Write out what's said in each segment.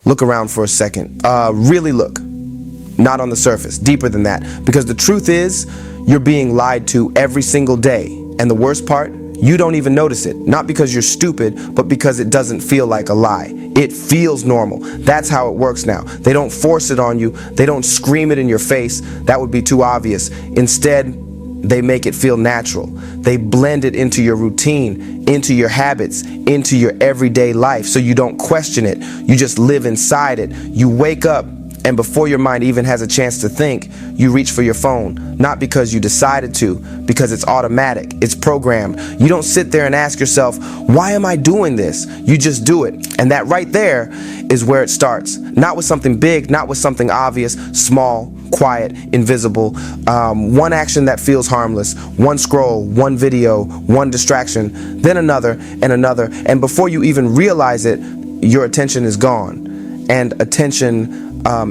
Look around for a second. Really look. Not on the surface, deeper than that. Because the truth is, you're being lied to every single day. And the worst part, you don't even notice it. Not because you're stupid, but because it doesn't feel like a lie. It feels normal. That's how it works now. They don't force it on you. They don't scream it in your face. That would be too obvious. Instead, they make it feel natural. They blend it into your routine, into your habits, into your everyday life, so you don't question it. You just live inside it. You wake up, and before your mind even has a chance to think, you reach for your phone. Not because you decided to, because it's automatic, it's programmed. You don't sit there and ask yourself, why am I doing this? You just do it. And that right there is where it starts. Not with something big, not with something obvious, small, quiet, invisible. One action that feels harmless, one scroll, one video, one distraction, then another and another. And before you even realize it, your attention is gone. And attention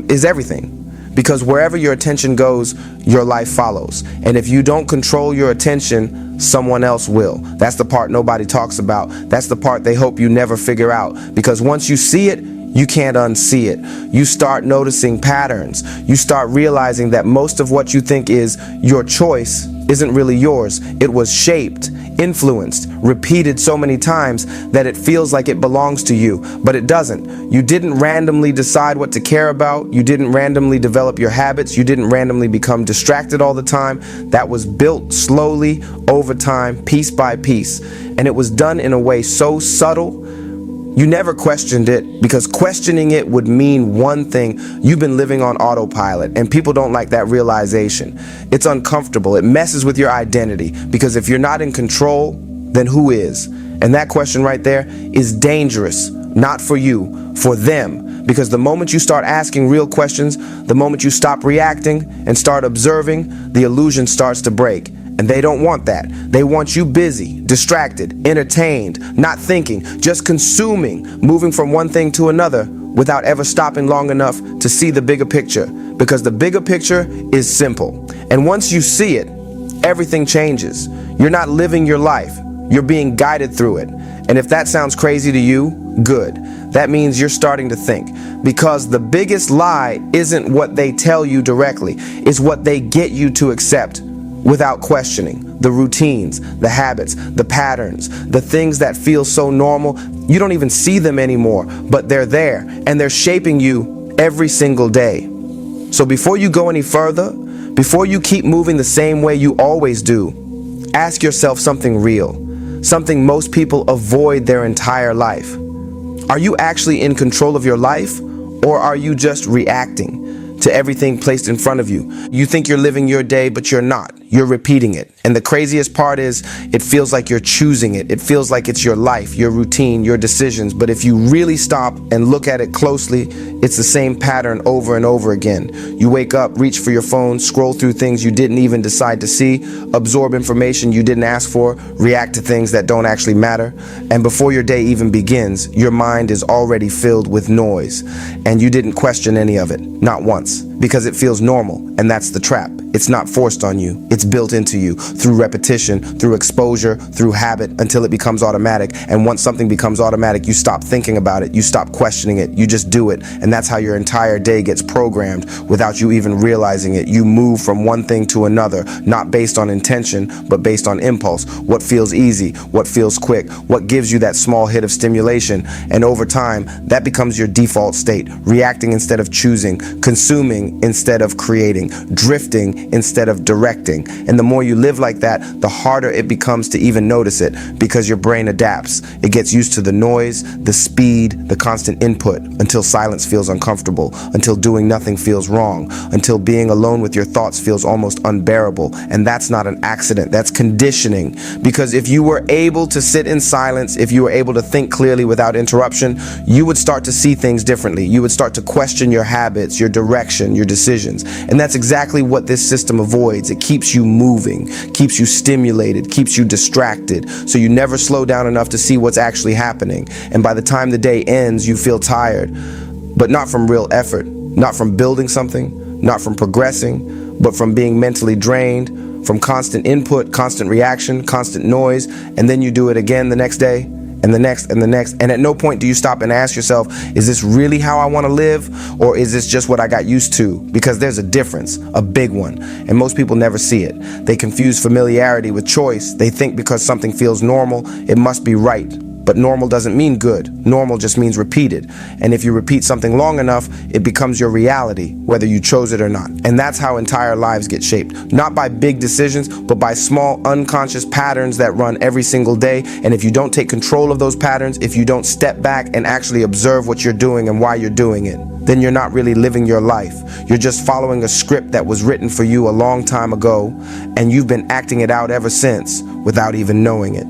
is everything. Because wherever your attention goes, your life follows. And if you don't control your attention, someone else will. That's the part nobody talks about. That's the part they hope you never figure out. Because once you see it, you can't unsee it. You start noticing patterns. You start realizing that most of what you think is your choice isn't really yours. It was shaped, influenced, repeated so many times that it feels like it belongs to you, but it doesn't. You didn't randomly decide what to care about. You didn't randomly develop your habits. You didn't randomly become distracted all the time. That was built slowly over time, piece by piece. And it was done in a way so subtle, you never questioned it, because questioning it would mean one thing: you've been living on autopilot, and people don't like that realization. It's uncomfortable. It messes with your identity, because if you're not in control, then who is? And that question right there is dangerous, not for you, for them. Because the moment you start asking real questions, the moment you stop reacting and start observing, the illusion starts to break. And they don't want that. They want you busy, distracted, entertained, not thinking, just consuming, moving from one thing to another without ever stopping long enough to see the bigger picture. Because the bigger picture is simple. And once you see it, everything changes. You're not living your life. You're being guided through it. And if that sounds crazy to you, good. That means you're starting to think. Because the biggest lie isn't what they tell you directly. It's what they get you to accept without questioning. The routines, the habits, the patterns, the things that feel so normal, you don't even see them anymore, but they're there, and they're shaping you every single day. So before you go any further, before you keep moving the same way you always do, ask yourself something real, something most people avoid their entire life. Are you actually in control of your life, or are you just reacting to everything placed in front of you? You think you're living your day, but you're not. You're repeating it. And the craziest part is, it feels like you're choosing it. It feels like it's your life, your routine, your decisions. But if you really stop and look at it closely, it's the same pattern over and over again. You wake up, reach for your phone, scroll through things you didn't even decide to see, absorb information you didn't ask for, react to things that don't actually matter. And before your day even begins, your mind is already filled with noise. And you didn't question any of it, not once, because it feels normal. And that's the trap. It's not forced on you. It's built into you through repetition, through exposure, through habit, until it becomes automatic. And once something becomes automatic, you stop thinking about it. You stop questioning it. You just do it. And that's how your entire day gets programmed without you even realizing it. You move from one thing to another, not based on intention, but based on impulse. What feels easy, what feels quick, what gives you that small hit of stimulation. And over time, that becomes your default state. Reacting instead of choosing, consuming instead of creating, drifting instead of directing. And the more you live like that, the harder it becomes to even notice it, because your brain adapts. It gets used to the noise, the speed, the constant input, until silence feels uncomfortable, until doing nothing feels wrong, until being alone with your thoughts feels almost unbearable. And that's not an accident, that's conditioning. Because if you were able to sit in silence, if you were able to think clearly without interruption, you would start to see things differently. You would start to question your habits, your direction, your decisions. And that's exactly what this system avoids. It keeps you moving, keeps you stimulated, keeps you distracted, so you never slow down enough to see what's actually happening. And by the time the day ends, you feel tired, but not from real effort, not from building something, not from progressing, but from being mentally drained, from constant input, constant reaction, constant noise. And then you do it again the next day, and the next and the next. And at no point do you stop and ask yourself, is this really how I want to live? Or is this just what I got used to? Because there's a difference, a big one. And most people never see it. They confuse familiarity with choice. They think because something feels normal, it must be right. But normal doesn't mean good. Normal just means repeated. And if you repeat something long enough, it becomes your reality, whether you chose it or not. And that's how entire lives get shaped. Not by big decisions, but by small unconscious patterns that run every single day. And if you don't take control of those patterns, if you don't step back and actually observe what you're doing and why you're doing it, then you're not really living your life. You're just following a script that was written for you a long time ago, and you've been acting it out ever since without even knowing it.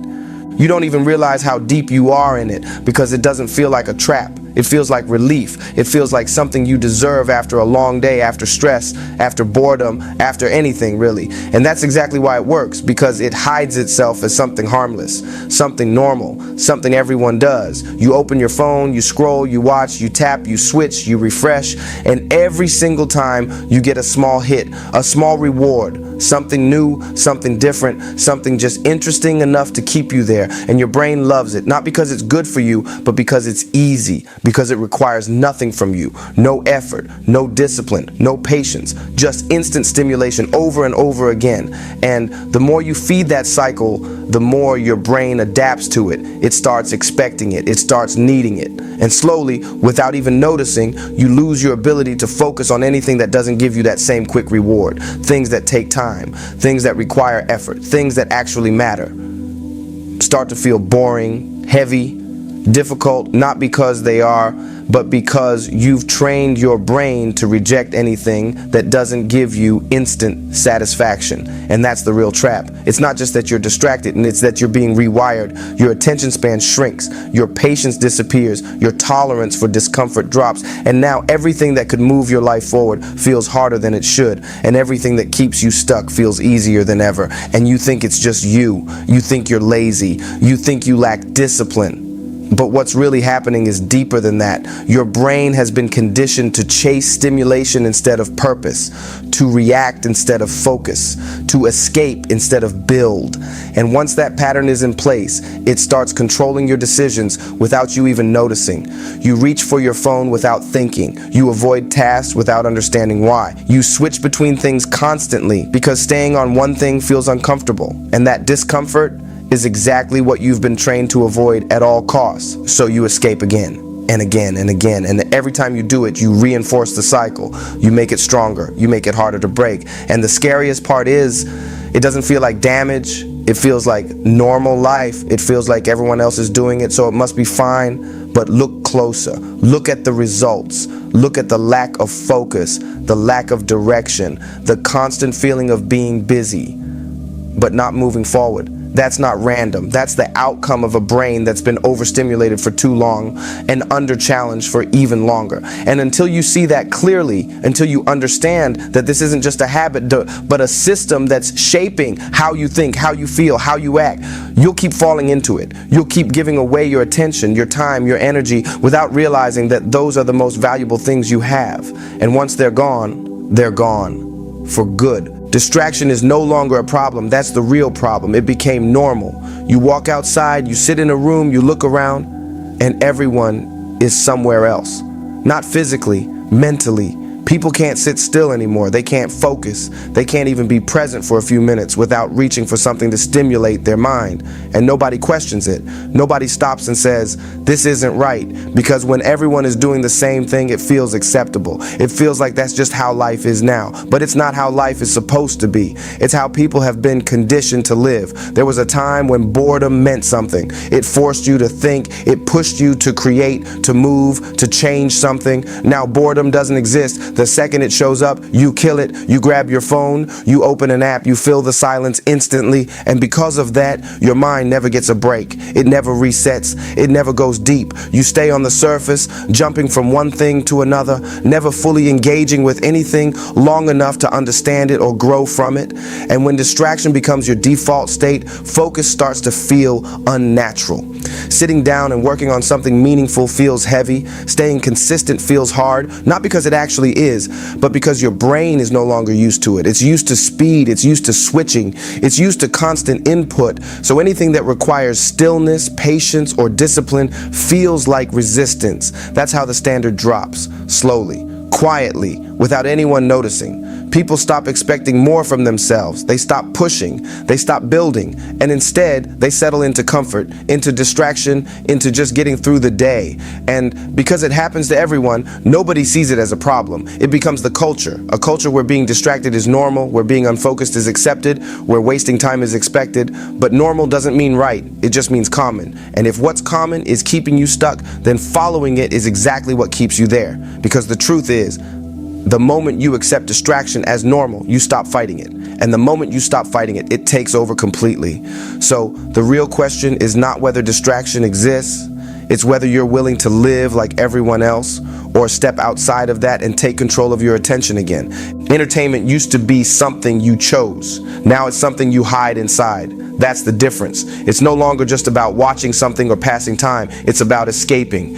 You don't even realize how deep you are in it because it doesn't feel like a trap. It feels like relief. It feels like something you deserve after a long day, after stress, after boredom, after anything really. And that's exactly why it works, because it hides itself as something harmless, something normal, something everyone does. You open your phone, you scroll, you watch, you tap, you switch, you refresh, and every single time you get a small hit, a small reward, something new, something different, something just interesting enough to keep you there. And your brain loves it, not because it's good for you, but because it's easy, because it requires nothing from you, no effort, no discipline, no patience, just instant stimulation over and over again. And the more you feed that cycle, the more your brain adapts to it. It starts expecting it, it starts needing it. And slowly, without even noticing, you lose your ability to focus on anything that doesn't give you that same quick reward. Things that take time, things that require effort, things that actually matter start to feel boring, heavy, difficult, not because they are, but because you've trained your brain to reject anything that doesn't give you instant satisfaction. And that's the real trap. It's not just that you're distracted, and it's that you're being rewired. Your attention span shrinks, your patience disappears, your tolerance for discomfort drops, and now everything that could move your life forward feels harder than it should, and everything that keeps you stuck feels easier than ever. And you think it's just you. You think you're lazy. You think you lack discipline. But what's really happening is deeper than that. Your brain has been conditioned to chase stimulation instead of purpose, to react instead of focus, to escape instead of build. And once that pattern is in place, it starts controlling your decisions without you even noticing. You reach for your phone without thinking. You avoid tasks without understanding why. You switch between things constantly because staying on one thing feels uncomfortable. And that discomfort is exactly what you've been trained to avoid at all costs. So you escape again and again and again. And every time you do it, you reinforce the cycle. You make it stronger. You make it harder to break. And the scariest part is, it doesn't feel like damage. It feels like normal life. It feels like everyone else is doing it, so it must be fine. But look closer. Look at the results. Look at the lack of focus, the lack of direction, the constant feeling of being busy, but not moving forward. That's not random. That's the outcome of a brain that's been overstimulated for too long and under-challenged for even longer. And until you see that clearly, until you understand that this isn't just a habit, but a system that's shaping how you think, how you feel, how you act, you'll keep falling into it. You'll keep giving away your attention, your time, your energy, without realizing that those are the most valuable things you have. And once they're gone for good. Distraction is no longer a problem. That's the real problem. It became normal. You walk outside, you sit in a room, you look around, and everyone is somewhere else. Not physically, mentally. People can't sit still anymore. They can't focus. They can't even be present for a few minutes without reaching for something to stimulate their mind. And nobody questions it. Nobody stops and says, this isn't right. Because when everyone is doing the same thing, it feels acceptable. It feels like that's just how life is now. But it's not how life is supposed to be. It's how people have been conditioned to live. There was a time when boredom meant something. It forced you to think. It pushed you to create, to move, to change something. Now boredom doesn't exist. The second it shows up, you kill it, you grab your phone, you open an app, you fill the silence instantly, and because of that, your mind never gets a break. It never resets. It never goes deep. You stay on the surface, jumping from one thing to another, never fully engaging with anything long enough to understand it or grow from it. And when distraction becomes your default state, focus starts to feel unnatural. Sitting down and working on something meaningful feels heavy. Staying consistent feels hard, not because it actually is, is, but because your brain is no longer used to it. It's used to speed, it's used to switching, it's used to constant input. So anything that requires stillness, patience, or discipline feels like resistance. That's how the standard drops, slowly, quietly, without anyone noticing. People stop expecting more from themselves. They stop pushing. They stop building. And instead, they settle into comfort, into distraction, into just getting through the day. And because it happens to everyone, nobody sees it as a problem. It becomes the culture, a culture where being distracted is normal, where being unfocused is accepted, where wasting time is expected. But normal doesn't mean right. It just means common. And if what's common is keeping you stuck, then following it is exactly what keeps you there. Because the truth is, the moment you accept distraction as normal, you stop fighting it. And the moment you stop fighting it, it takes over completely. So the real question is not whether distraction exists, it's whether you're willing to live like everyone else or step outside of that and take control of your attention again. Entertainment used to be something you chose. Now it's something you hide inside. That's the difference. It's no longer just about watching something or passing time. It's about escaping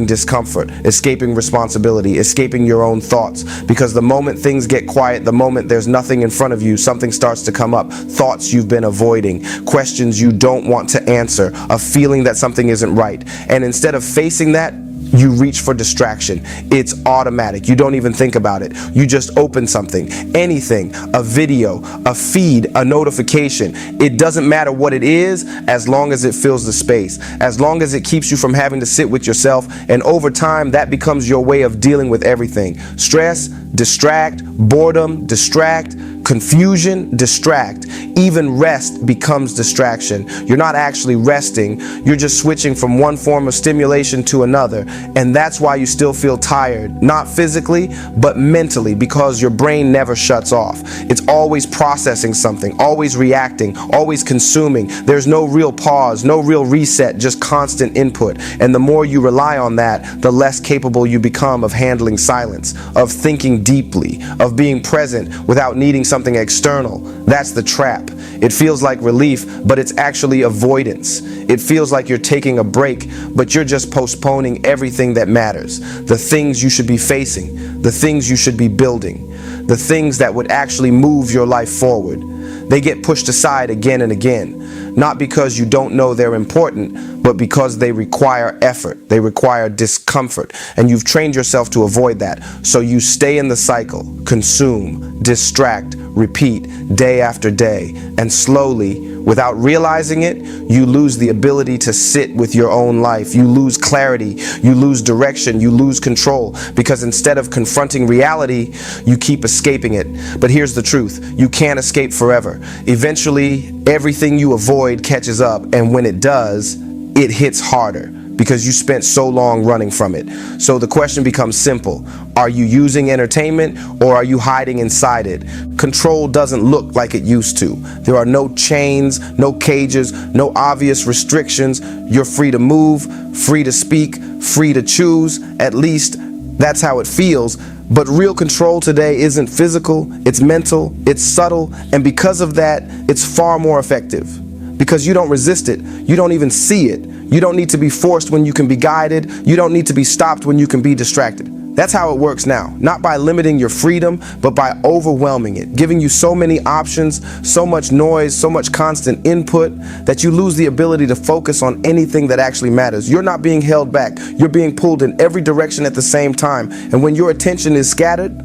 discomfort, escaping responsibility, escaping your own thoughts. Because the moment things get quiet, the moment there's nothing in front of you, something starts to come up. Thoughts you've been avoiding, questions you don't want to answer, a feeling that something isn't right. And instead of facing that, you reach for distraction. It's automatic. You don't even think about it. You just open something, anything, a video, a feed, a notification. It doesn't matter what it is as long as it fills the space, as long as it keeps you from having to sit with yourself. And over time, that becomes your way of dealing with everything. Stress, distract, boredom, distract, confusion, distract. Even rest becomes distraction. You're not actually resting. You're just switching from one form of stimulation to another. And that's why you still feel tired, not physically, but mentally, because your brain never shuts off. It's always processing something, always reacting, always consuming. There's no real pause, no real reset, just constant input. And the more you rely on that, the less capable you become of handling silence, of thinking deeply, of being present without needing something external. That's the trap. It feels like relief, but it's actually avoidance. It feels like you're taking a break, but you're just postponing everything that matters. The things you should be facing, the things you should be building, the things that would actually move your life forward. They get pushed aside again and again, not because you don't know they're important, but because they require effort, they require discomfort, and you've trained yourself to avoid that. So you stay in the cycle, consume, distract, repeat, day after day, and slowly, without realizing it, you lose the ability to sit with your own life. You lose clarity, you lose direction, you lose control, because instead of confronting reality, you keep escaping it. But here's the truth, you can't escape forever. Eventually, everything you avoid catches up, and when it does, it hits harder because you spent so long running from it. So the question becomes simple. Are you using entertainment or are you hiding inside it? Control doesn't look like it used to. There are no chains, no cages, no obvious restrictions. You're free to move, free to speak, free to choose. At least that's how it feels. But real control today isn't physical, it's mental, it's subtle, and because of that, it's far more effective. Because you don't resist it, you don't even see it. You don't need to be forced when you can be guided. You don't need to be stopped when you can be distracted. That's how it works now. Not by limiting your freedom, but by overwhelming it, giving you so many options, so much noise, so much constant input that you lose the ability to focus on anything that actually matters. You're not being held back. You're being pulled in every direction at the same time. And when your attention is scattered,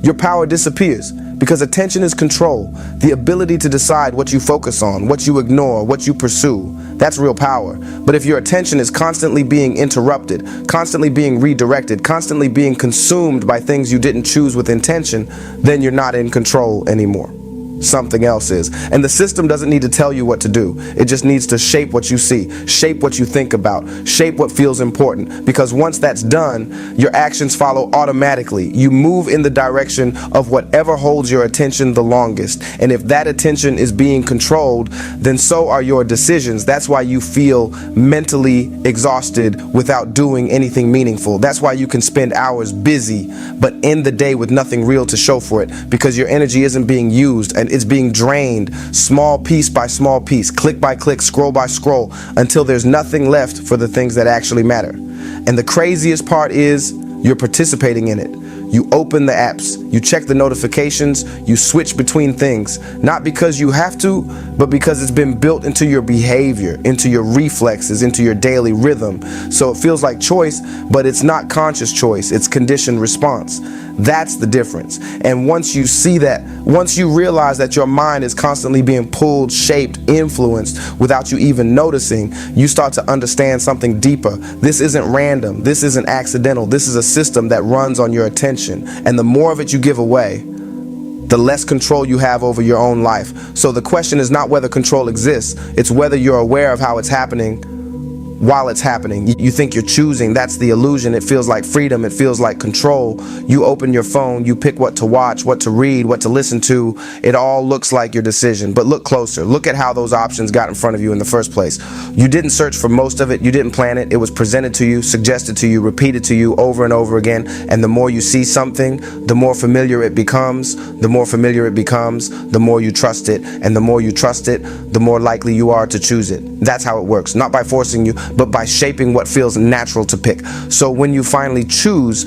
your power disappears. Because attention is control, the ability to decide what you focus on, what you ignore, what you pursue. That's real power. But if your attention is constantly being interrupted, constantly being redirected, constantly being consumed by things you didn't choose with intention, then you're not in control anymore. Something else is. And the system doesn't need to tell you what to do. It just needs to shape what you see, shape what you think about, shape what feels important. Because once that's done, your actions follow automatically. You move in the direction of whatever holds your attention the longest. And if that attention is being controlled, then so are your decisions. That's why you feel mentally exhausted without doing anything meaningful. That's why you can spend hours busy, but end the day with nothing real to show for it, because your energy isn't being used and it's being drained small piece by small piece, click by click, scroll by scroll, until there's nothing left for the things that actually matter. And the craziest part is you're participating in it. You open the apps, you check the notifications, you switch between things, not because you have to, but because it's been built into your behavior, into your reflexes, into your daily rhythm. So it feels like choice, but it's not conscious choice, it's conditioned response. That's the difference. And once you see that, once you realize that your mind is constantly being pulled, shaped, influenced without you even noticing, you start to understand something deeper. This isn't random. This isn't accidental. This is a system that runs on your attention. And the more of it you give away, the less control you have over your own life. So the question is not whether control exists, it's whether you're aware of how it's happening while it's happening. You think you're choosing. That's the illusion. It feels like freedom. It feels like control. You open your phone, you pick what to watch, what to read, what to listen to. It all looks like your decision. But look closer. Look at how those options got in front of you in the first place. You didn't search for most of it. You didn't plan it. It was presented to you, suggested to you, repeated to you over and over again. And the more you see something, the more familiar it becomes. The more familiar it becomes, the more you trust it. And the more you trust it, the more likely you are to choose it. That's how it works. Not by forcing you, but by shaping what feels natural to pick. So when you finally choose,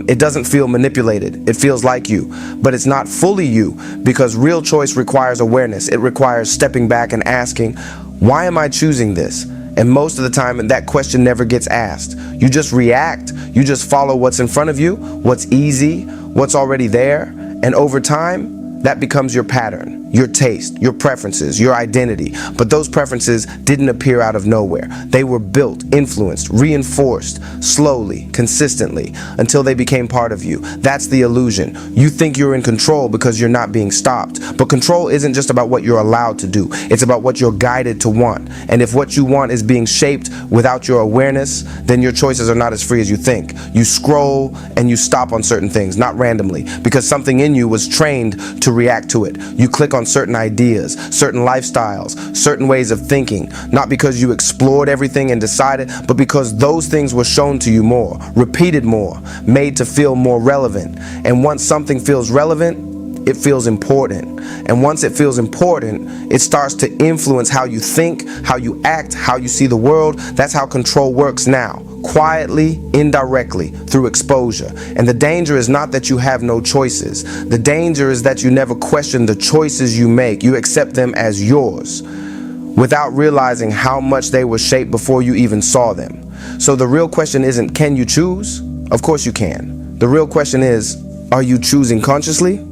it doesn't feel manipulated. It feels like you, but it's not fully you, because real choice requires awareness. It requires stepping back and asking, why am I choosing this? And most of the time, that question never gets asked. You just react. You just follow what's in front of you, what's easy, what's already there. And over time, that becomes your pattern, your taste, your preferences, your identity. But those preferences didn't appear out of nowhere. They were built, influenced, reinforced, slowly, consistently, until they became part of you. That's the illusion. You think you're in control because you're not being stopped. But control isn't just about what you're allowed to do. It's about what you're guided to want. And if what you want is being shaped without your awareness, then your choices are not as free as you think. You scroll and you stop on certain things, not randomly, because something in you was trained to react to it. You click on certain ideas, certain lifestyles, certain ways of thinking, not because you explored everything and decided, but because those things were shown to you more, repeated more, made to feel more relevant. And once something feels relevant, it feels important. And once it feels important, it starts to influence how you think, how you act, how you see the world. That's how control works now. Quietly, indirectly, through exposure. And the danger is not that you have no choices. The danger is that you never question the choices you make. You accept them as yours without realizing how much they were shaped before you even saw them. So the real question isn't, can you choose? Of course you can. The real question is, are you choosing consciously?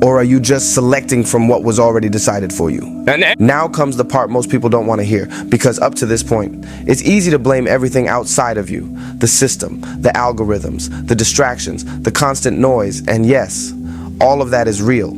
Or are you just selecting from what was already decided for you? Now comes the part most people don't want to hear, because up to this point, it's easy to blame everything outside of you. The system, the algorithms, the distractions, the constant noise, and yes, all of that is real.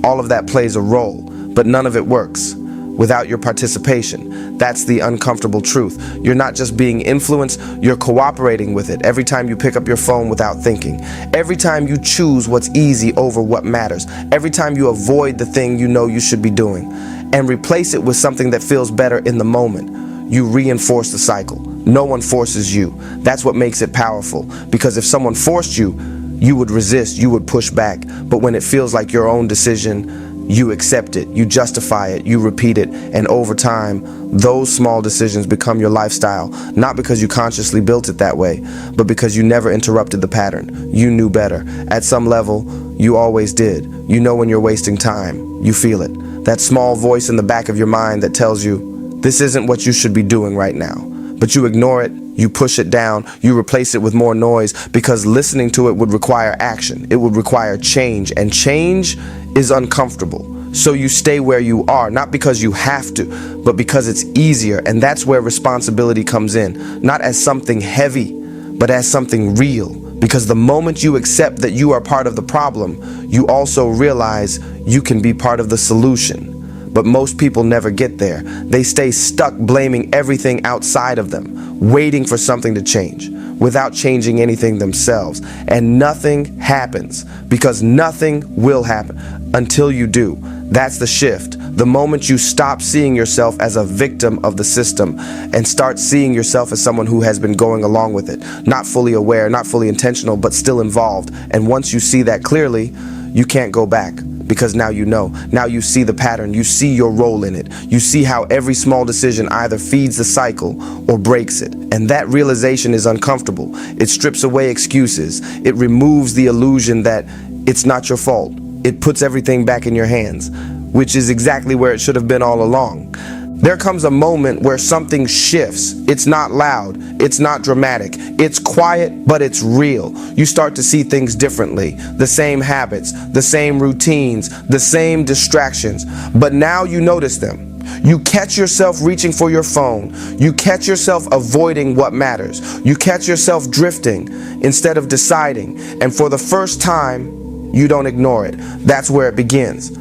All of that plays a role, but none of it works without your participation. That's the uncomfortable truth. You're not just being influenced, you're cooperating with it every time you pick up your phone without thinking. Every time you choose what's easy over what matters. Every time you avoid the thing you know you should be doing and replace it with something that feels better in the moment. You reinforce the cycle. No one forces you. That's what makes it powerful, because if someone forced you, you would resist, you would push back. But when it feels like your own decision, you accept it, you justify it, you repeat it, and over time, those small decisions become your lifestyle, not because you consciously built it that way, but because you never interrupted the pattern. You knew better. At some level, you always did. You know when you're wasting time. You feel it. That small voice in the back of your mind that tells you, this isn't what you should be doing right now. But you ignore it, you push it down, you replace it with more noise, because listening to it would require action. It would require change, and change is uncomfortable. So you stay where you are, not because you have to, but because it's easier. And that's where responsibility comes in, not as something heavy, but as something real. Because the moment you accept that you are part of the problem, you also realize you can be part of the solution. But most people never get there. They stay stuck blaming everything outside of them, waiting for something to change, without changing anything themselves. And nothing happens, because nothing will happen until you do. That's the shift. The moment you stop seeing yourself as a victim of the system and start seeing yourself as someone who has been going along with it, not fully aware, not fully intentional, but still involved. And once you see that clearly, you can't go back, because now you know. Now you see the pattern. You see your role in it. You see how every small decision either feeds the cycle or breaks it. And that realization is uncomfortable. It strips away excuses. It removes the illusion that it's not your fault. It puts everything back in your hands, which is exactly where it should have been all along. There comes a moment where something shifts. It's not loud, it's not dramatic, it's quiet, but it's real. You start to see things differently. The same habits, the same routines, the same distractions, but now you notice them. You catch yourself reaching for your phone. You catch yourself avoiding what matters. You catch yourself drifting instead of deciding. And for the first time, you don't ignore it. That's where it begins.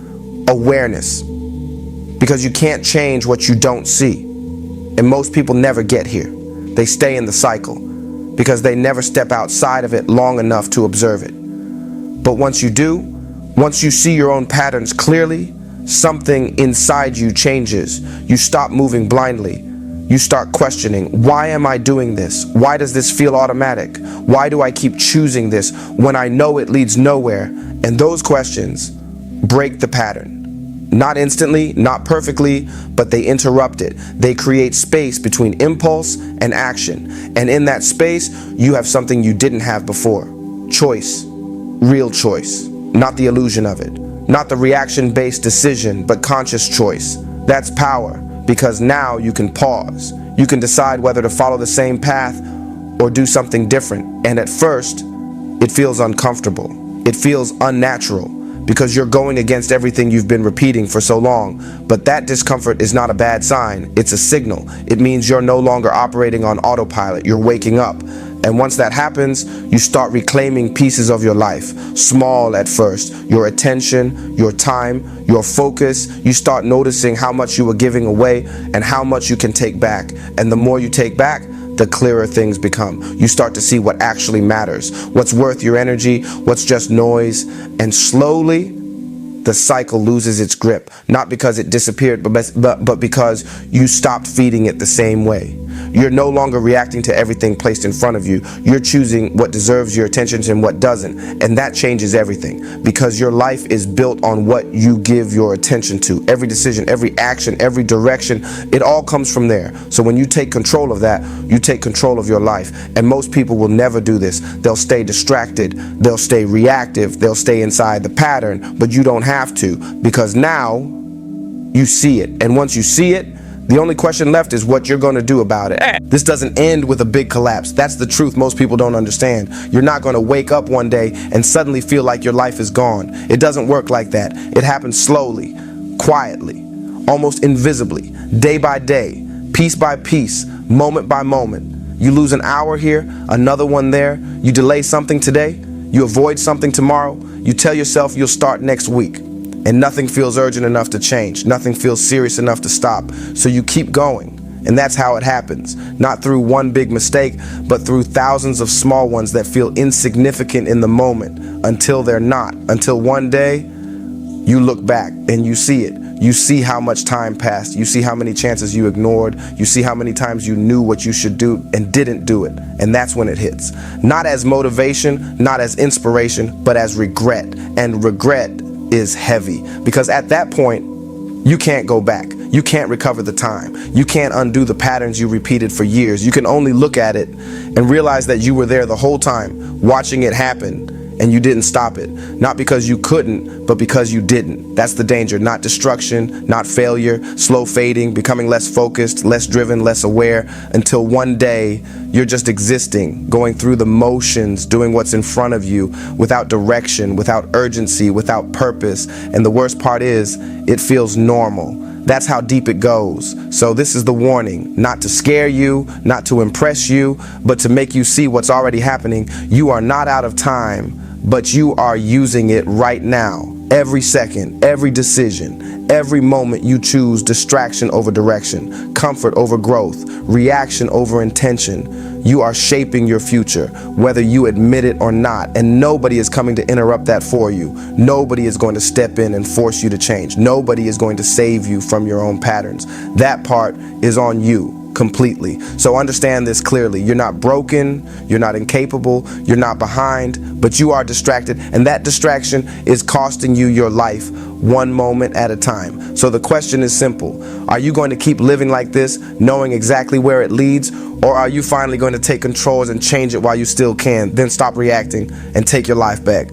Awareness. Because you can't change what you don't see. And most people never get here. They stay in the cycle because they never step outside of it long enough to observe it. But once you do, once you see your own patterns clearly, something inside you changes. You stop moving blindly. You start questioning, why am I doing this? Why does this feel automatic? Why do I keep choosing this when I know it leads nowhere? And those questions break the pattern. Not instantly, not perfectly, but they interrupt it. They create space between impulse and action. And in that space, you have something you didn't have before. Choice. Real choice. Not the illusion of it. Not the reaction-based decision, but conscious choice. That's power, because now you can pause. You can decide whether to follow the same path or do something different. And at first, it feels uncomfortable. It feels unnatural, because you're going against everything you've been repeating for so long. But that discomfort is not a bad sign. It's a signal. It means you're no longer operating on autopilot. You're waking up. And once that happens, you start reclaiming pieces of your life. Small at first. Your attention, your time, your focus. You start noticing how much you were giving away and how much you can take back. And the more you take back, the clearer things become. You start to see what actually matters, what's worth your energy, what's just noise, and slowly the cycle loses its grip, not because it disappeared, but because you stopped feeding it the same way. You're no longer reacting to everything placed in front of you. You're choosing what deserves your attention and what doesn't. And that changes everything, because your life is built on what you give your attention to. Every decision, every action, every direction, it all comes from there. So when you take control of that, you take control of your life. And most people will never do this. They'll stay distracted. They'll stay reactive. They'll stay inside the pattern, but you don't have to, because now you see it. And once you see it, the only question left is what you're going to do about it. This doesn't end with a big collapse. That's the truth most people don't understand. You're not going to wake up one day and suddenly feel like your life is gone. It doesn't work like that. It happens slowly, quietly, almost invisibly, day by day, piece by piece, moment by moment. You lose an hour here, another one there. You delay something today. You avoid something tomorrow. You tell yourself you'll start next week. And nothing feels urgent enough to change. Nothing feels serious enough to stop. So you keep going. And that's how it happens. Not through one big mistake, but through thousands of small ones that feel insignificant in the moment until they're not. Until one day, you look back and you see it. You see how much time passed. You see how many chances you ignored. You see how many times you knew what you should do and didn't do it. And that's when it hits. Not as motivation, not as inspiration, but as regret. And regret is heavy, because at that point you can't go back. You can't recover the time. You can't undo the patterns you repeated for years. You can only look at it and realize that you were there the whole time, watching it happen, and you didn't stop it. Not because you couldn't, but because you didn't. That's the danger. Not destruction, not failure, slow fading, becoming less focused, less driven, less aware, until one day you're just existing, going through the motions, doing what's in front of you, without direction, without urgency, without purpose. And the worst part is, it feels normal. That's how deep it goes. So this is the warning, not to scare you, not to impress you, but to make you see what's already happening. You are not out of time, but you are using it right now. Every second, every decision, every moment you choose distraction over direction, comfort over growth, reaction over intention. You are shaping your future, whether you admit it or not, and nobody is coming to interrupt that for you. Nobody is going to step in and force you to change. Nobody is going to save you from your own patterns. That part is on you. completely. So understand this clearly. You're not broken, you're not incapable, you're not behind, but you are distracted, and that distraction is costing you your life one moment at a time. So the question is simple. Are you going to keep living like this, knowing exactly where it leads, or are you finally going to take control and change it while you still can, then stop reacting and take your life back?